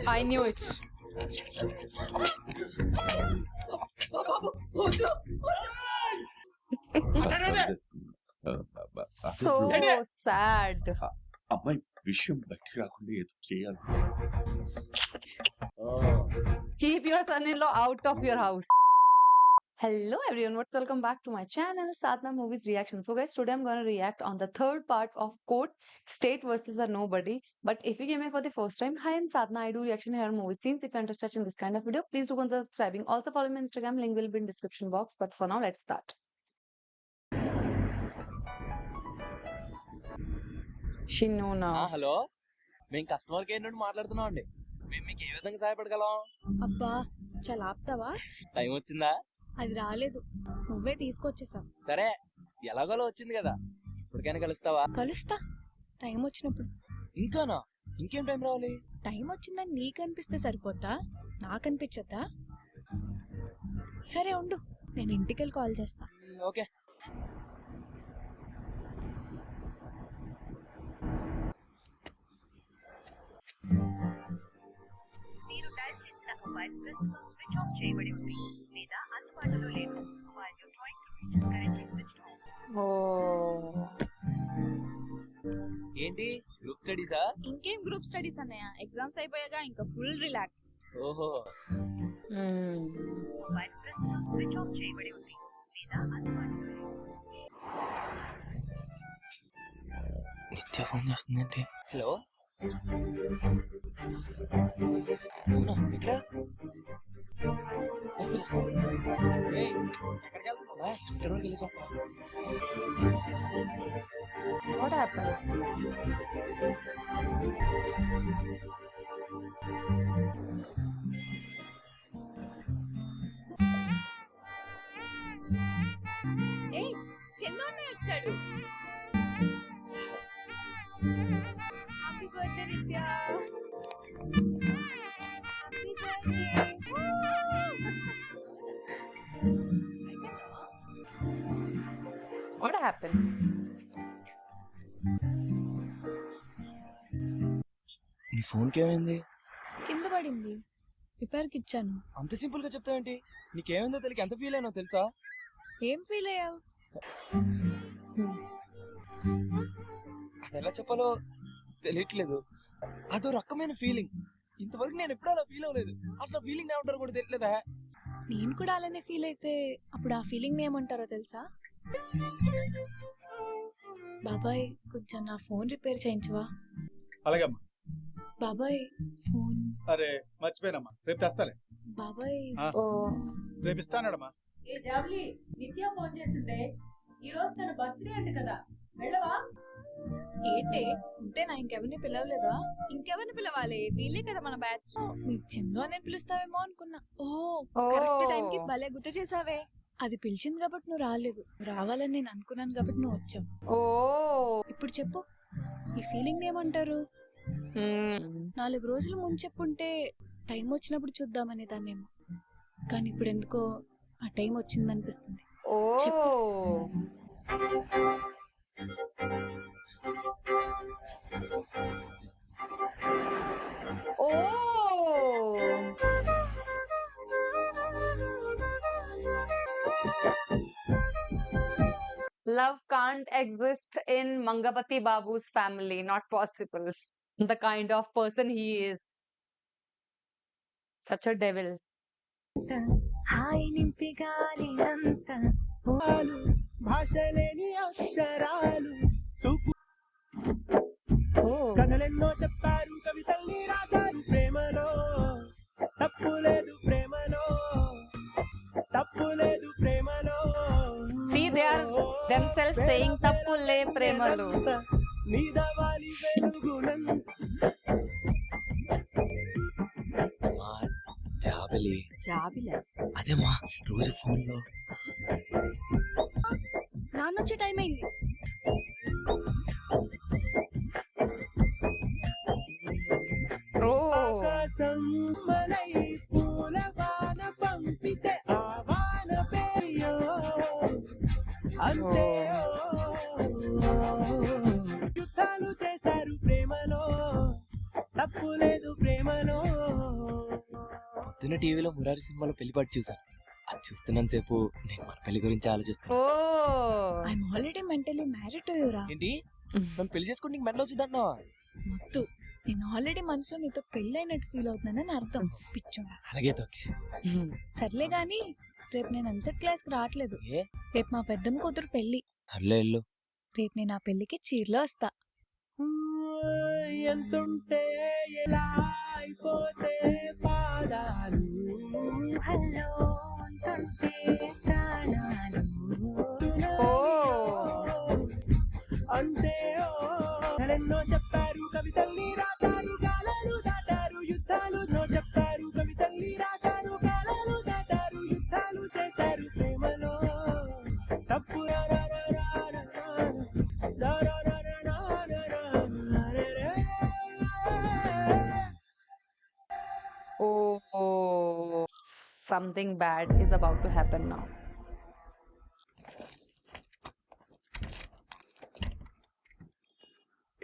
I knew it. So sad. అమ్మాయి విషయం బయటికి రాకుండా ఏదో చేయాలి. Keep your son-in-law out of your house. Hello everyone, welcome back to my channel Sadhna Movies Reaction. So guys, today I'm gonna react on the third part of Court State versus a Nobody. But if you came here for the first time, hi, I'm Sadhna. I do reaction here on movie scenes. If you're interested in this kind of video, please do consider subscribing. Also follow me on Instagram, link will be in description box. But for now, let's start. Shinona. Hello, మేము customer care నుండి మాట్లాడుతున్నాం అండి. మేము మీకు ఏ విధంగా సహాయపడగలం? అబ్బా చాలా ఆపుతావా? టైం వచ్చిందా? అది రాలేదు, నువ్వే తీసుకొచ్చేసావు. సరే, ఎలాగోలో వచ్చింది కదా, ఇప్పటికైనా కలుస్తావా? కలుస్తా, టైం వచ్చినప్పుడు. ఇంకానా? ఇంకేం టైం రావాలి? టైం వచ్చిందని నీకు అనిపిస్తే సరిపోతా, నాకు అనిపించద్దా? సరే ఉండు, నేను ఇంటికెళ్ళి కాల్ చేస్తా. ఓకే. మీరు డయల్ చేసిన మొబైల్ ప్రస్తుతం స్విచ్ ఆఫ్ చేయబడి ఉంది లేదా అందుబాటులో లేదు. While you're trying to reach is currently switched off. Oh. ఏంటి గ్రూప్ స్టడీసా? ఇంకేం గ్రూప్ స్టడీస్ అన్నయ్య, ఎగ్జామ్స్ అయిపోయాగా ఇంకా ఫుల్ రిలాక్స్. ఓహో. మొబైల్ ప్రస్తుతం స్విచ్ ఆఫ్ చేయబడి ఉంది లేదా అందుబాటులో లేదు. నిత్య ఫోన్ చేస్తుందంటే. హలో, అవునా? ఎక్కడ వస్తున్నా? ఎక్కడికి వెళ్తున్నావా? ఇక్కడ వరకు వెళ్ళేసి వస్తా. What happened? ఏయ్, చందు అన్నయ్య వచ్చాడు. హ్యాపీ బర్త్డే నిత్య. Happy birthday. What happened? నీ ఫోన్కి ఏమైంది? కింద పడింది, రిపేర్కి ఇచ్చాను. అంత సింపుల్ గా చెప్తావేంటి? నీకేమైందో తెలియక ఎంత ఫీల్ అయినా తెలుసా? ఏం ఫీల్ అయ్యావు? అది ఎలా చెప్పాలో తెలియట్లేదు. అదో రకమైన ఫీలింగ్. ఇంతవరకు నేను ఎప్పుడూ అలా ఫీల్ అవ్వలేదు. అసలు ఫీలింగ్ ఏమంటారో కూడా తెలియలేదా? నేను కూడా అలానే ఫీల్ అయితే అప్పుడు ఆ ఫీలింగ్ ఏమంటారో తెలుసా? బాబాయ్, కొంచెం నా ఫోన్ రిపేర్ చేయించవా? అలాగమ్మా. బాబాయ్ ఫోన్. అరే మర్చిపోయినమ్మా, రేపు తెస్తాలే. బాబాయ్ Oh. రేపు ఇస్తానమ్మా. ఏ జాబ్లీ, నిత్య ఫోన్ చేసిందే, ఈ రోజు తన బర్త్డే అంట కదా, వెళ్ళవా? ఏంటే ఇంతేనా? ఇంకెవరిని పిలవలేదా? ఇంకెవరిని పిలవాలి? వీళ్ళే కదా మన బ్యాచ్. నీకు చందు అని పిలుస్తావేమో అనుకున్నా. ఓ, కరెక్ట్ టైం కి భలే గుర్తు చేసావే. అది పిలిచింది కాబట్టి నువ్వు రాలేదు, నువ్వు రావాలని నేను అనుకున్నాను కాబట్టి నువ్వు వచ్చావు. Oh. ఇప్పుడు చెప్పు, ఈ ఫీలింగ్ ఏమంటారు? 4 రోజులు ముందు చెప్పుంటే టైం వచ్చినప్పుడు చూద్దామనే దాన్నేమో, కానీ ఇప్పుడు ఎందుకో ఆ time వచ్చిందనిపిస్తుంది. Oh. Oh. Love can't exist in Mangapati Babu's family. Not possible. The kind of person he is. Such a devil. హాయ్ నింపిగాలినంత భాషలేని అక్షరాలు Oh. కథలెన్నో చెప్పారు, కవితల్ని రాశారు. ప్రేమలో తప్పులేదు, ప్రేమలో తప్పులేదు, ప్రేమలో. See, they are themselves saying tappule premalu. నీదవాలి వెలుగునంత. జాబిలి. జాబిలా? అదేమా రోజు ఫోన్ లో. నాన్నొచ్చే టైం అయింది. Oh. ఆకాశం మనై పూల వాన పంపితే ఆ వాన పేయో అంతే. యుద్ధాలు చేశారు ప్రేమలో, తప్పు లేదు ప్రేమలో. పొద్దున్న టీవీలో మురారి సినిమాలో పెళ్లి పాటు చూసాను. అది చూస్తున్నాను సేపు నేను మన పెళ్లి గురించి ఆలోచిస్తాను. Oh I'm already mentally married to యూరా. ఏంటి నన్ను పెళ్లి చేసుకుని నీకు మెంటల్ వచ్చిందన్నావా? మొద్దు, నేను ఆల్రెడీ మనసులో నీతో పెళ్లి అయినట్టు ఫీల్ అవుతున్నానని అర్థం. పిచ్చోడా. అలాగే ఓకే. సర్లే గాని రేపు నేను ఎంసెట్ క్లాస్ కి రావట్లేదు. ఏ రేపు మా పెద్దమ్మ కూతురు పెళ్లి. అల్లే ఇల్లు రేపు నేను ఆ పెళ్లికి చీరలో వస్తా. ఎంతుంటే ఎలా అయిపోతే పాదాలు, హలో అంటుంటే ప్రాణాలు. ఓ అంతే ఎన్నో చెప్పారు కవితల్ని రాశారు, కాలాలు దాటారు యుద్ధాలు. నో చెప్పారు కవితల్ని రాశారు, కాలాలు దాటారు యుద్ధాలు చేశారు ప్రేమలో. తప్పు oh, something bad is about to happen now.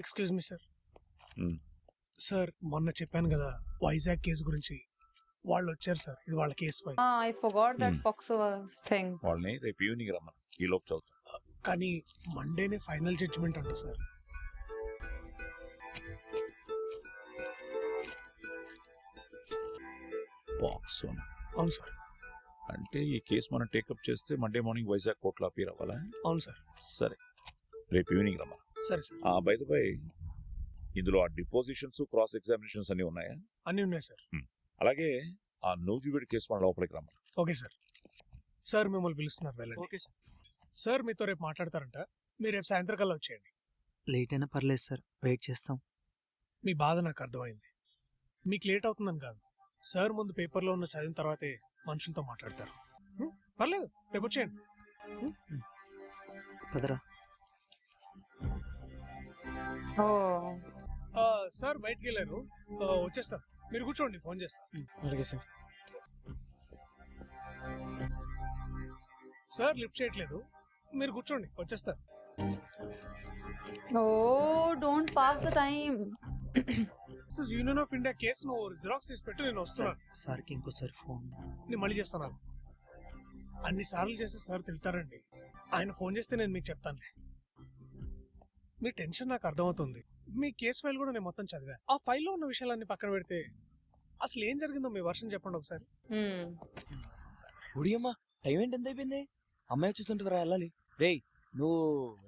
Excuse me sir. Hmm. Sir మొన్న చెప్పాను కదా వైజాగ్ కేసు గురించి, వాళ్ళు వచ్చారు సార్. ఇది వాళ్ళ case file. I forgot that Foxo thing. వాళ్ళని రేపు ఈవినింగ్ రమ్మను, ఈ లోపు చదువుతా. కానీ మండేనే ఫైనల్ జడ్జిమెంట్ అంట సార్. బాక్స్ అవును సార్. అంటే ఈ కేసు మనం టేకప్ చేస్తే మండే మార్నింగ్ వైజాగ్ కోర్టులో అపీర్ అవ్వాలా? అవును సార్. సరే, రేపు ఈవినింగ్ రమ్మను. సరే సార్. బై ద బై, ఇందులో ఆ డిపోజిషన్స్ క్రాస్ ఎగ్జామినేషన్స్ అన్ని ఉన్నాయా? అన్నీ ఉన్నాయి సార్. అలాగే ఆ నూజివీడు కేసు మన లోపలికి రమ్మను. Okay sir. సార్ మిమ్మల్ని పిలుస్తున్నారు, వెళ్ళండి. Okay sir. సార్ మీతో రేపు మాట్లాడతారంట. మీరు రేపు సాయంత్రం కల్లా వచ్చేయండి. లేట్ అయినా పర్లేదు సార్, వెయిట్ చేస్తాం. మీ బాధ నాకు అర్థమైంది. మీకు లేట్ అవుతుందని కాదు, సార్ ముందు పేపర్లో ఉన్న చదివిన తర్వాతే మనుషులతో మాట్లాడతారు. పర్లేదు, రేపు వచ్చేయండి. పదరా. Oh, సార్ బయటికి వెళ్ళారు, వచ్చేస్తాను. మీరు కూర్చోండి, ఫోన్ చేస్తాను. అలాగే సార్. సార్ లిఫ్ట్ చేయట్లేదు, మీరు కూర్చోండి, వచ్చేస్తారు. oh, don't pass the time. Union of India case నువ్వు జిరాక్స్ తీసి పెట్టు, నేను వస్తున్నాను. సార్కి ఇంకోసారి ఫోన్. నేను మళ్ళీ చేస్తాను. అన్ని సార్లు చేస్తే సార్ తిడతారండి. ఆయన ఫోన్ చేస్తే నేను మీకు చెప్తానులే. మీ టెన్షన్ నాకు అర్థమవుతుంది. మీ కేసు ఫైల్ కూడా నేను మొత్తం చదివా. ఆ ఫైల్లో ఉన్న విషయాలన్నీ పక్కన పెడితే అసలు ఏం జరిగిందో మీ వర్షన్ చెప్పండి ఒకసారి. ఉడియమ్మా, టైం ఏంటి, ఎంత అయిపోయింది? అమ్మాయి చూస్తుంటుందిరా, వెళ్ళాలి. రేయ్, నువ్వు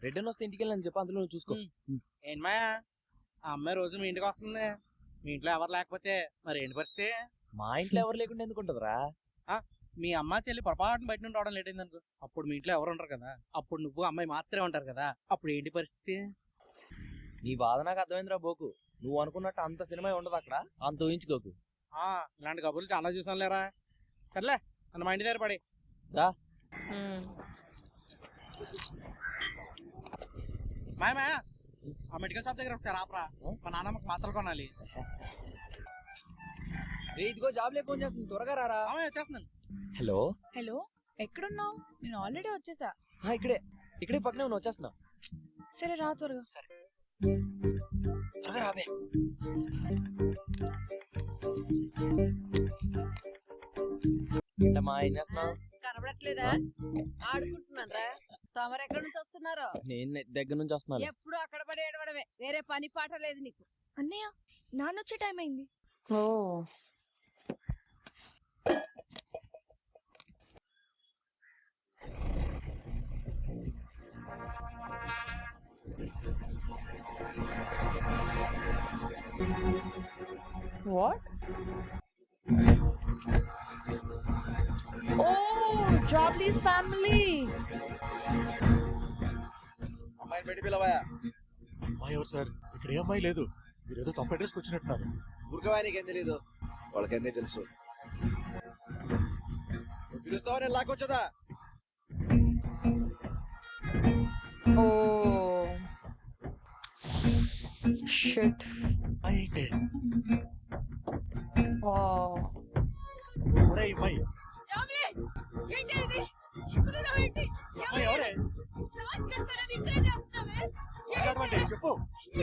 రెడ్ అని వస్తే ఇంటికి వెళ్ళని చెప్పి అందులో నువ్వు చూసుకో. ఏంటమ్మా, ఆ అమ్మాయి రోజు మీ ఇంటికి వస్తుంది. మీ ఇంట్లో ఎవరు లేకపోతే మరి ఏంటి పరిస్థితి? మా ఇంట్లో ఎవరు లేకుండా ఎందుకుంటుందిరా? మీ అమ్మ చెల్లి పొరపాటున బయట నుండి రావడం లేట్ అయింది అనుకో, అప్పుడు మీ ఇంట్లో ఎవరు ఉంటారు కదా, అప్పుడు నువ్వు అమ్మాయి మాత్రమే ఉంటారు కదా, అప్పుడు ఏంటి పరిస్థితి? నీ బాధ నాకు అర్థమైందిరా బోకు. నువ్వు అనుకున్నట్టు అంత సినిమా ఉండదు అక్కడ, అంత ఊహించుకోకు. ఇలాంటి కబుర్లు చాలా చూసాను లేరా. సర్లే, నన్ను మా ఇంటి దగ్గర పడి. మాయమా, ఆ మెడికల్ షాప్ దగ్గర ఒకసారి ఆపరా, మా నాన్నమ్మకి మాత్రలు కొనాలి. ఇదిగో జాబ్లే ఫోన్ చేస్తుంది, త్వరగా రారా. వచ్చేస్తున్నాను. హలో హలో, ఎక్కడున్నావు? నేను ఆల్రెడీ వచ్చేసా. ఇక్కడే పక్కనే ఉన్నా, వచ్చేస్తున్నా. సరే రా త్వరగా. త్వరగా రాబే. ఏంటమ్మా, ఏం చేస్తున్నావు? కనబడట్లేదా? ఆడుకుంటున్నాను రా. తమరు ఎక్కడి నుంచి వస్తున్నారో? నేను దగ్గర నుంచి వస్తున్నాను. ఎప్పుడు అక్కడ పడి ఏడవడమే, వేరే పని పాట లేదు నీకు. అన్నయ్య, నాన్నొచ్చే టైం అయింది. Oh. What? Oh, Jobly's family. అమ్మాయిని బయట పిలవా. అమ్మాయి ఎవరు సార్? ఇక్కడ ఏ అమ్మాయి లేదు. మీరు ఏదో తప్పు అడ్రస్కి వచ్చినట్టున్నారు. ఊరికవా, నీకేం తెలీదు. వాళ్ళకన్నీ తెలుసు. నువ్వు పిలుస్తావా, నేను లాక్కొచ్చదా? Oh. Shit. ఏంటి? Oh. ఒరే అమ్మాయి. జాబ్లీ, ఏంటి ఇది? ఇక్కడున్నావు ఏంటి? అమ్మాయి ఎవరే? క్లాస్ కడతారని ఇక్కడే చేస్తున్నావే? మాట్లాడమంటే చెప్పు.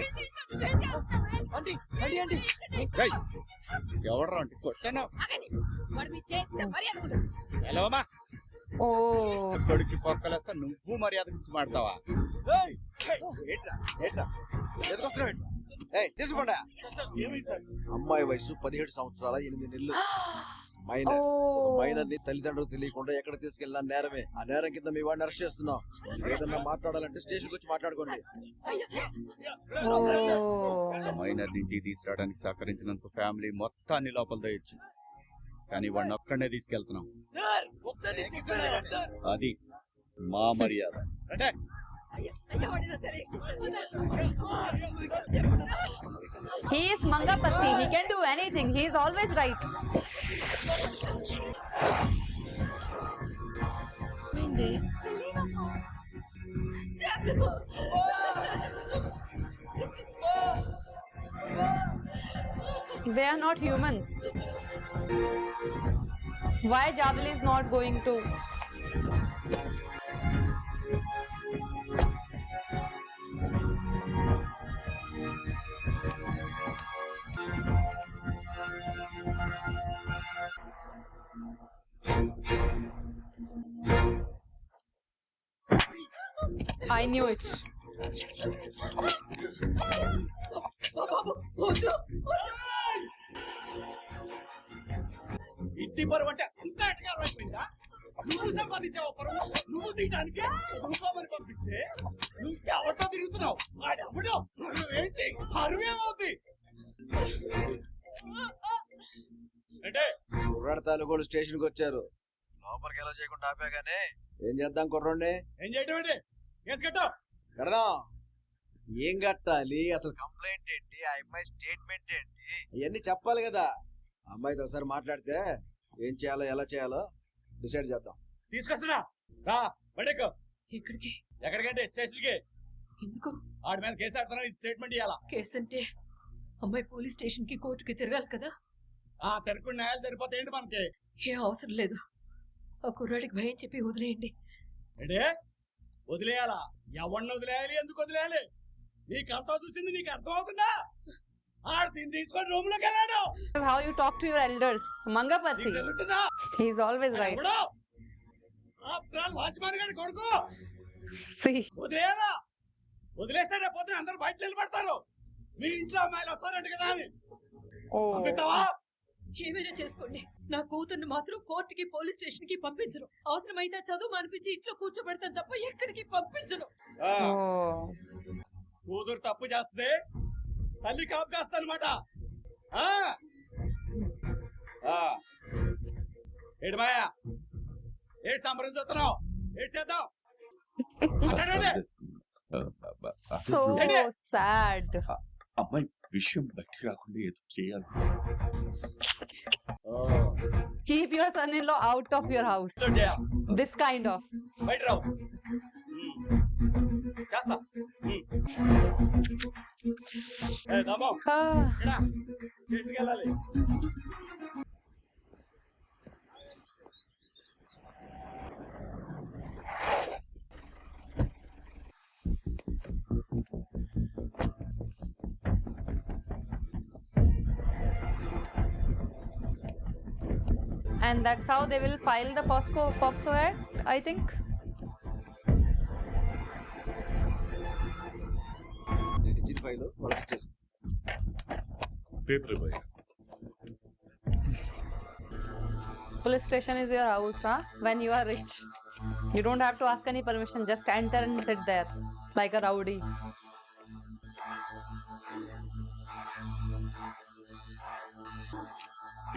ఏంటి ఇక్కడ నువ్వేం చేస్తున్నావే? Aunty, aunty, aunty. ఎవడరా అంటే కొట్టాను ఆగండి. వాడు మీ చేతితో మర్యాద ఉండదు. ఎలావమ్మా ఓ కొడుక్కి పొక్కలేస్తా నువ్వు మర్యాద గురించి మాడతావా? తీసుకోండి. ఏమైంది సార్? అమ్మాయి వయసు 17 సంవత్సరాల 8 నెలలు. మైనర్ మైనర్ ని తల్లిదండ్రులకు తెలియకుండా ఎక్కడ తీసుకెళ్ళినా నేరమే. ఆ నేరం కింద మీ వాడిని అరెస్ట్ చేస్తున్నాం. ఏదన్నా మాట్లాడాలంటే స్టేషన్ వచ్చి మాట్లాడుకోండి. మైనర్ ఇంటికి తీసుకురావడానికి సహకరించినందుకు ఫ్యామిలీ మొత్తాన్ని లోపల దయచ్చు, కానీ వాడిని ఒక్కడనే తీసుకెళ్తున్నాం. అది మా మర్యాద. అంటే he is Mangapati. He can do anything. He is always right. ఏంది? They are not humans. Why Jabali is not going to? I knew it. ఇంటి పరువు అంటే అంత అటకారం అయిపోయిందా? నువ్వు సంపాదించావు పరువు, నువ్వు తీయడానికి చదువుకోమని పంపిస్తే నువ్వు ఎవరితో తిరుగుతున్నావు? వాడెవడో ఏంటి పరువు ఏమవుతుంది అంటే? కుర్రాడు తాలూకోళ్ళు స్టేషన్ కి వచ్చారు. లోపలికి ఎలా చేయకుండా ఆపాగానే ఏం చేద్దాం కుర్రోడ్ని? ఏం చేయడం ఏంటి? కేసు కట్టు. కడదాం. ఏం కట్టాలి, అసలు కంప్లైంట్ ఏంటి, ఆ అమ్మాయి స్టేట్మెంట్ ఏంటి, ఇవన్నీ చెప్పాలి కదా. అమ్మాయితో ఒకసారి మాట్లాడితే ఏం చేయాలో ఎలా చేయాలో డిసైడ్ చేద్దాం. తీసుకొస్తున్నా రా బయటకు. ఎక్కడికి? ఎక్కడికంటే స్టేషన్ కి. ఎందుకు? ఆడి మీద కేసు ఆడుతున్నా, ఈ స్టేట్మెంట్ ఇవ్వాలా? కేసు అంటే అమ్మాయి పోలీస్ స్టేషన్ కి కోర్టుకి తిరగాలి కదా. తెరుకుని న్యాయాలు సరిపోతే ఏంటి మనకి? ఏ అవసరం లేదు. ఆ కుర్రాడికి భయం చెప్పి వదిలేయండి. అంటే వదిలేయాలా? ఎవరిని వదిలేయాలి, ఎందుకు వదిలేయాలి? నీ కళ్ళతో చూసింది నీకు అర్థం అవుతుందా? ఆడు దీన్ని తీసుకొని రూమ్ లోకి వెళ్ళాడు. How you talk to your elders, Mangapati. నీకు తెలుస్తుందా? He is always right. ఎవడో? ఆఫ్టర్ ఆల్ వాచ్మాన్ గారి కొడుకు. See. వదిలేయాలా? వదిలేస్తే రేపు పొద్దున అందరూ బయట నిలబడతారు. మీ ఇంట్లో అమ్మాయిలు వస్తారంట కదా అని. పంపిస్తావా? ఏమైనా చేసుకోండి. నా కూతుర్ని మాత్రం కోర్టుకి పోలీస్ స్టేషన్ కి పంపించను. అవసరమైతే చదువు అనిపించి ఇంట్లో కూర్చోబెడతాను తప్ప ఎక్కడికి పంపించను. కూతురు తప్పు చేస్తే తల్లి కాపు కాస్తానమాట. ఏడు మాయా, ఏడు సంబరం చూస్తున్నావు, ఏడు చేద్దాం. So sad. అమ్మాయి విషయం బయటికి రాకుండా ఏదో చేయాలి. Keep your son-in-law out of your house. This kind of. బయట రావు చేస్తా. స్టేషన్కి వెళ్ళాలి. And that's how they will file the POCSO Act, I think. నేను ఇచ్చిన ఫైల్ వాళ్ళకి ఇచ్చేసి. పేపర్ ఇవ్వాలి. Police station is your house, huh? When you are rich. You don't have to ask any permission. Just enter and sit there like a rowdy.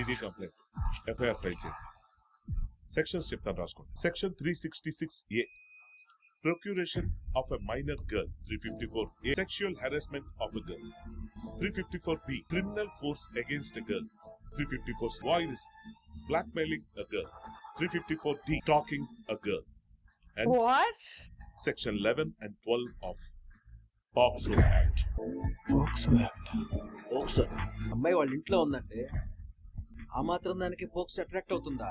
ఇది complaint. FIR file చేయండి. Sections చెప్తాను రాసుకోండి. Section 366A, procuration of a minor girl. 354A, sexual harassment of a girl. 354B, criminal force against a girl. 354 voyeurism, blackmailing a girl. 354D, stalking a girl. And what? Section 11 and 12 of POCSO Act. POCSO అమ్మాయి వాళ్ళ ఇంట్లో ఉందంటే ఆ మాత్రం దానికి పోక్స్ attract అవుతుందా?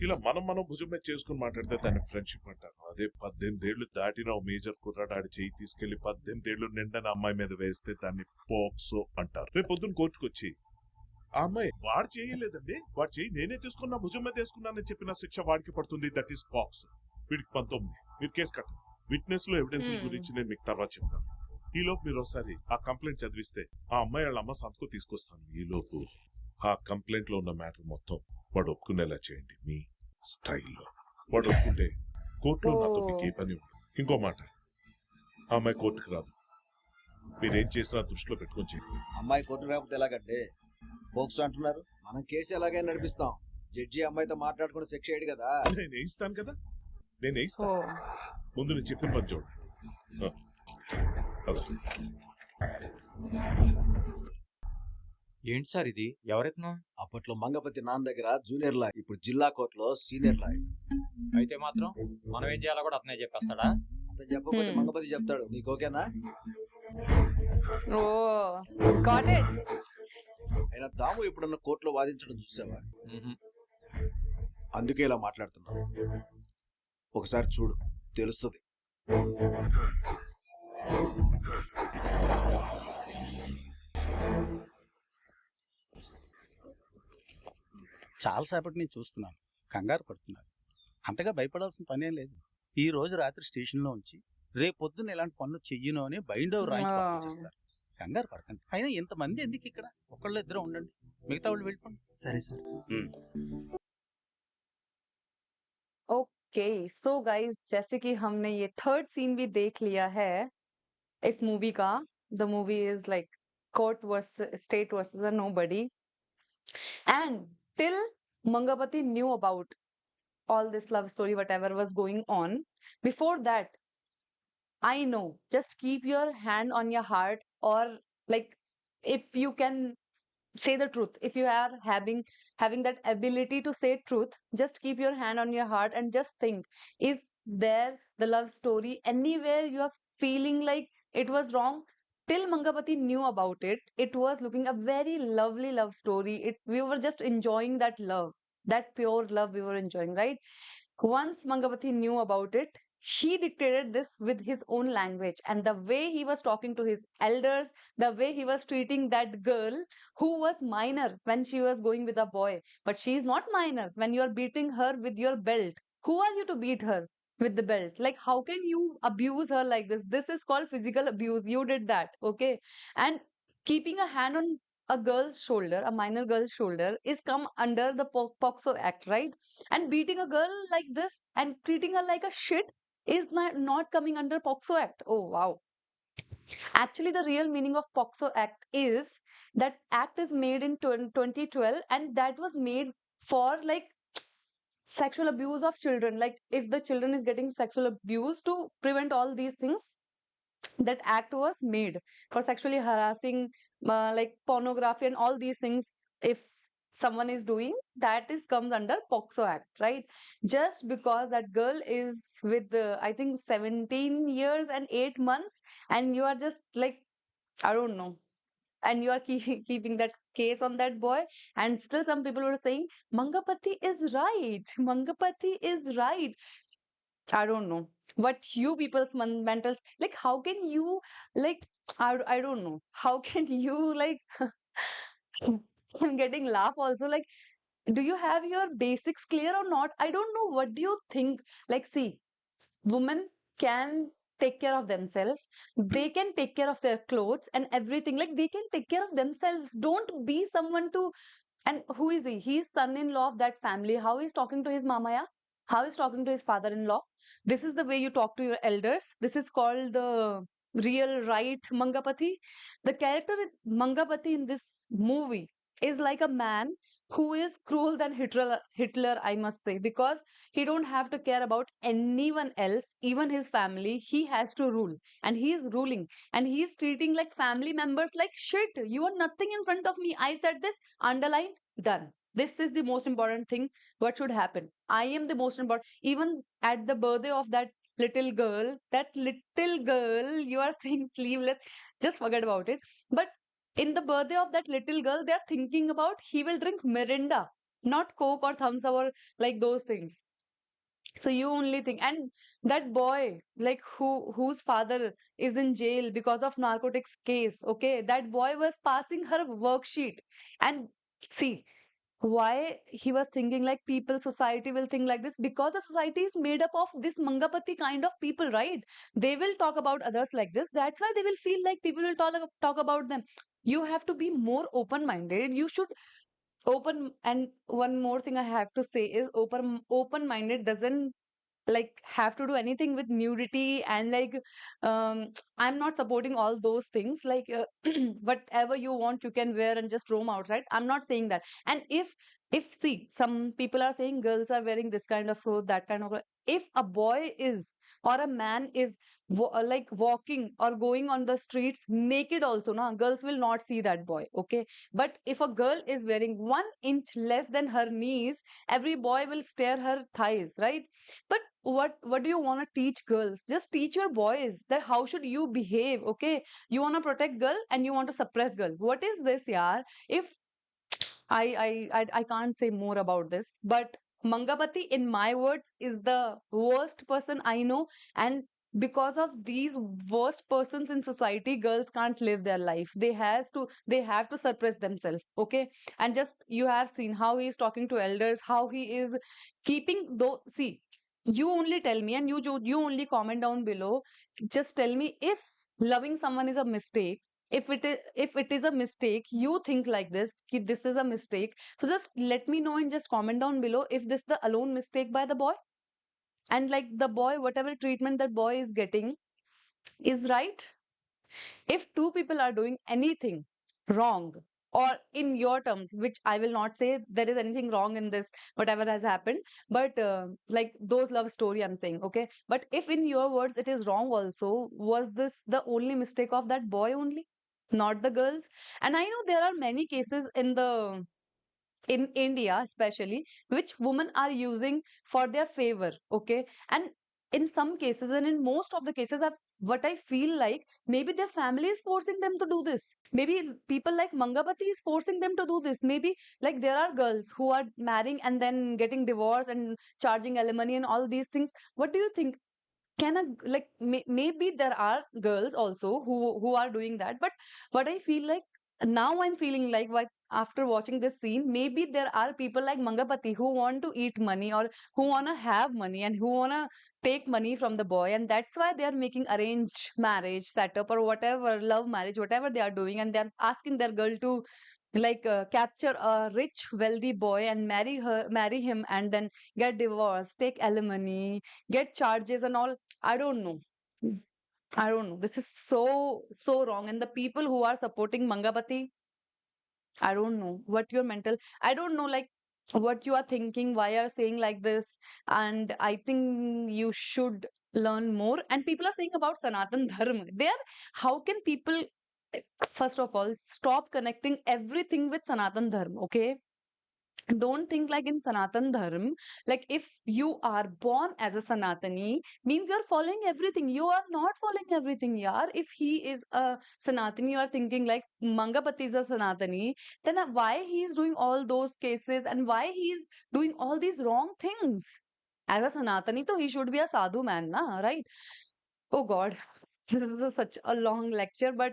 ఇలా మనం భుజం మీద చేసుకుని మాట్లాడితే దాన్ని ఫ్రెండ్షిప్ అంటారు. అదే 18 ఏళ్లు దాటిన ఓ మేజర్ కుర్రాడాడి చేయి తీసుకెళ్లి 18 ఏళ్లు నిండన అమ్మాయి మీద వేస్తే దాన్ని పోక్సో అంటారు. రేపు పొద్దున్న కోర్టుకు వచ్చి ఆ అమ్మాయి వాడు చేయలేదండి, వాడు చేయి నేనే తీసుకున్నా భుజం మీద వేసుకున్నానని చెప్పిన శిక్ష వాడికి పడుతుంది. That is pox. వీడికి 19. మీరు కేసు కట్టండి. విట్నెస్ లో ఎవిడెన్స్ గురించి నేను మీకు తర్వాత చెప్తాను. ఈ లోపు మీరు ఒకసారి ఆ కంప్లైంట్ చదివిస్తే ఆ అమ్మాయి వాళ్ళ అమ్మ సంతకం తీసుకొస్తాను. ఈ లోపు ఆ కంప్లైంట్ లో ఉన్న మ్యాటర్ మొత్తం వాడు ఒప్పుకునేలా చేయండి మీ స్టైల్లో. వాడు ఒప్పుకుంటే కోర్టులో నాతో మీకు ఏ పని ఉండదు. ఇంకో మాట, ఆ అమ్మాయి కోర్టుకు రాదు. మీరేం చేసినా దృష్టిలో పెట్టుకొని చేయండి. అమ్మాయి కోర్టు రాకపోతే ఎలాగంటే పోక్సో అంటున్నారు. మనం కేసు ఎలాగైనా నడిపిస్తాం. జడ్జి అమ్మాయితో మాట్లాడుకుంటే శిక్ష వేయడు కదా. నేను వేయిస్తాను కదా, నేను వేయిస్తాను. ముందు నేను చెప్పిన పని చూడండి. ఏంటి సార్ ఇది? ఎవరెత్తును? అప్పట్లో మంగపతి నాన్న దగ్గర జూనియర్ లా, ఇప్పుడు జిల్లా కోర్టులో సీనియర్ లా. అయితే మాత్రం మనం ఏం చేయాలో కూడా అతనే చెప్పేస్తాడా? అతను చెప్పకపోతే మంగపతి చెప్తాడు. నీకు ఓకేనా? అయినా దాము ఎప్పుడన్నా కోర్టులో వాదించడం చూసావా? అందుకే ఇలా మాట్లాడుతున్నావు. ఒకసారి చూడు, తెలుస్తుంది. చాలాసేపటి నేను చూస్తున్నాను, కంగారు పడుతున్నారు. అంతగా భయపడాల్సిన పనేం లేదు. ఈ రోజు రాత్రి స్టేషన్లో ఉంచి రేపు పొద్దున్న ఇలాంటి పనులు చెయ్యను అని బైండ్ ఓవర్ రాయించి పంపించేస్తారు. కంగారు పడకండి. అయినా ఇంతమంది ఎందుకు ఇక్కడ? ఒకళ్ళు ఇద్దరు ఉండండి, మిగతా వాళ్ళు వెళ్ళిపోండి. సరే సార్. ओके सो गाइस, जैसे कि हमने ये थर्ड सीन भी देख लिया है इस मूवी का. The movie is like court versus state versus a nobody, and till Mangapati knew about all this love story whatever was going on, before that I know, just keep your hand on your heart, or like if you can say the truth, if you are having that ability to say truth, just keep your hand on your heart and just think, is there the love story anywhere you are feeling like it was wrong? Till Mangapati knew about it, it was looking a very lovely love story. We were just enjoying that love, that pure love we were enjoying, right? Once Mangapati knew about it, he dictated this with his own language, and the way he was talking to his elders, the way he was treating that girl who was minor when she was going with a boy. But she is not minor when you are beating her with your belt. Who are you to beat her with the belt? Like, how can you abuse her like this? This is called physical abuse. You did that, okay? And keeping a hand on a girl's shoulder, a minor girl's shoulder, is come under the POXO Act, right? And beating a girl like this and treating her like a shit is not coming under POXO Act. Oh wow. Actually, the real meaning of POXO Act is that act is made in 2012, and that was made for like sexual abuse of children. Like if the children is getting sexual abuse, to prevent all these things, that act was made for sexually harassing, like pornography and all these things. If someone is doing that, is comes under POXO Act, right? Just because that girl is with I think 17 years and 8 months, and you are just like, I don't know, and you are keeping that case on that boy, and still some people were saying Mangapati is right, Mangapati is right. I don't know what you people's mentals, like how can you, like I don't know how can you like I'm getting laugh also, like do you have your basics clear or not? I don't know, what do you think? Like see, women can take care of themselves, they can take care of their clothes and everything, like they can take care of themselves. Don't be someone to. And who is he? He's son-in-law of that family. How he's talking to his mamaya? How he's talking to his father-in-law? This is the way you talk to your elders. This is called the real right Mangapati. The character Mangapati in this movie is like a man who is cruel than Hitler, I must say, because he don't have to care about anyone else, even his family. He has to rule, and he is ruling, and he is treating like family members like shit. You are nothing in front of me. I said this, underline, done. This is the most important thing. What should happen? I am the most important. Even at the birthday of that little girl, you are saying sleeveless, just forget about it. But in the birthday of that little girl, they are thinking about he will drink Mirinda. not Coke or Thumbs Up or like those things. So you only think, and that boy, like whose father is in jail because of narcotics case, okay, that boy was passing her worksheet. And see, why he was thinking like people, society will think like this, because the society is made up of this Mangapati kind of people, right? They will talk about others like this. That's why they will feel like people will talk about them. You have to be more open minded. You should open. And one more thing I have to say is open minded doesn't like have to do anything with nudity and like I'm not supporting all those things, like whatever you want you can wear and just roam outside. I'm not saying that. And if see, some people are saying girls are wearing this kind of clothes, that kind of if a boy is or a man is like walking or going on the streets naked also, na, girls will not see that boy, okay. But if a girl is wearing 1 inch less than her knees, every boy will stare her thighs, right? But what do you want to teach girls? Just teach your boys that how should you behave, okay. You want to protect girl and you want to suppress girl. What is this, yaar? If I can't say more about this, but Mangapati, in my words, is the worst person I know. And because of these worst persons in society, girls can't live their life. They have to suppress themselves, okay. And just you have seen how he is talking to elders, how he is keeping though. See, you only tell me, and you only comment down below. Just tell me if loving someone is a mistake. If it is a mistake, you think like this, ki this is a mistake, so just let me know and just comment down below if this the alone mistake by the boy. And like the boy, whatever treatment that boy is getting is right. If two people are doing anything wrong, or in your terms, which I will not say there is anything wrong in this, whatever has happened, but like those love story I'm saying, okay. But if in your words it is wrong also, was this the only mistake of that boy only, not the girls? And I know there are many cases in India, especially, which women are using for their favor. Okay. And in some cases, and in most of the cases, what I feel like maybe their family is forcing them to do this. Maybe people like Mangapati is forcing them to do this. Maybe like there are girls who are marrying and then getting divorced and charging alimony and all these things. What do you think? Can a like maybe there are girls also who are doing that, but what I feel like now, I'm feeling like what after watching this scene, maybe there are people like Mangapati who want to eat money, or who want to have money, and who want to take money from the boy, and that's why they are making arranged marriage setup or whatever, love marriage, whatever they are doing, and they're asking their girl to like capture a rich wealthy boy and marry him, and then get divorced, take alimony, get charges and all. I don't know. I don't know. This is so wrong. And the people who are supporting Mangapati, I don't know what your mental. I don't know like what you are thinking, why you are saying like this. And I think you should learn more. And people are saying about Sanatan Dharma. There, how can people first of all stop connecting everything with Sanatan Dharma? Okay, don't think like in Sanatan Dharma, like if you are born as a Sanatani, means you're following everything. You are not following everything, yaar. If he is a Sanatani, you are thinking like Mangapati is a Sanatani, then why he is doing all those cases and why he is doing all these wrong things? As a Sanatani, so he should be a sadhu man, na, right? Oh God, this is such a long lecture, but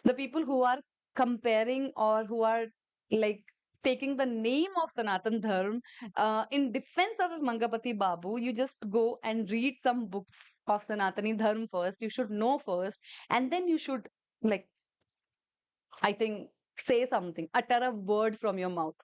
the people who are comparing or who are like taking the name of Sanatan Dharma in defense of Mangapati Babu, you just go and read some books of Sanatani Dharma first. You should know first, and then you should like I think say something, utter a word from your mouth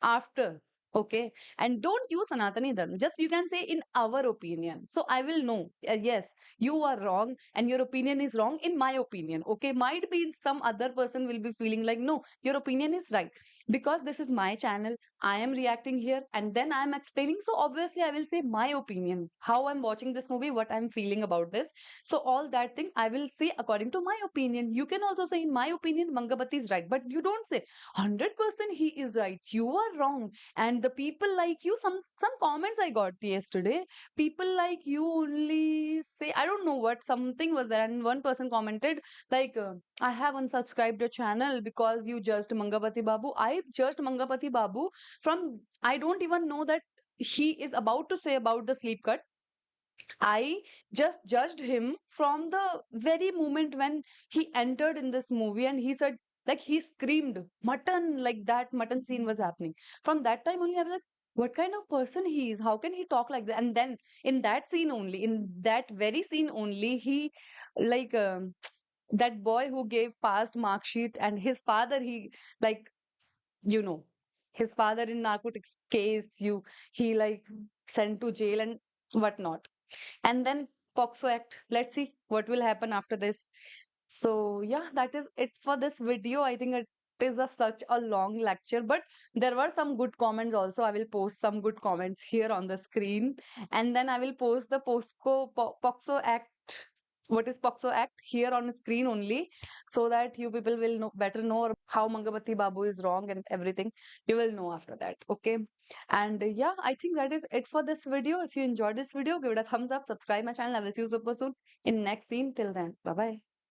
after. Okay. And don't use Sanatani Dharma. Just you can say in our opinion. So I will know, yes, you are wrong and your opinion is wrong in my opinion. Okay. Might be some other person will be feeling like, no, your opinion is right. Because this is my channel. I am reacting here and then I am explaining. So obviously I will say my opinion, how I'm watching this movie, what I'm feeling about this. So all that thing I will say according to my opinion. You can also say in my opinion, Mangapati is right. But you don't say 100% he is right. You are wrong. And the people like you, some comments I got yesterday, people like you only say, I don't know what, something was there, and one person commented like, I have unsubscribed your channel because you judged Mangapati Babu. I judged Mangapati Babu from, I don't even know that he is about to say about the sleep cut. I just judged him from the very moment when he entered in this movie and he said, like, he screamed mutton, like that mutton scene was happening. From that time only, I was like, what kind of person he is? How can he talk like that? And then in that scene only, in that very scene only, he like that boy who gave past mark sheet and his father, he like, you know, his father in narcotics case, he like sent to jail and whatnot. And then POXO Act. Let's see what will happen after this. So yeah, that is it for this video. I think it is such a long lecture, but there were some good comments also. I will post some good comments here on the screen, and then I will post the POXO Act. What is POXO Act here on the screen only, so that you people will know better, know how Mangapati Babu is wrong and everything. You will know after that. Okay. And yeah, I think that is it for this video. If you enjoyed this video, give it a thumbs up, subscribe my channel. I will see you super soon in next scene. Till then, bye bye.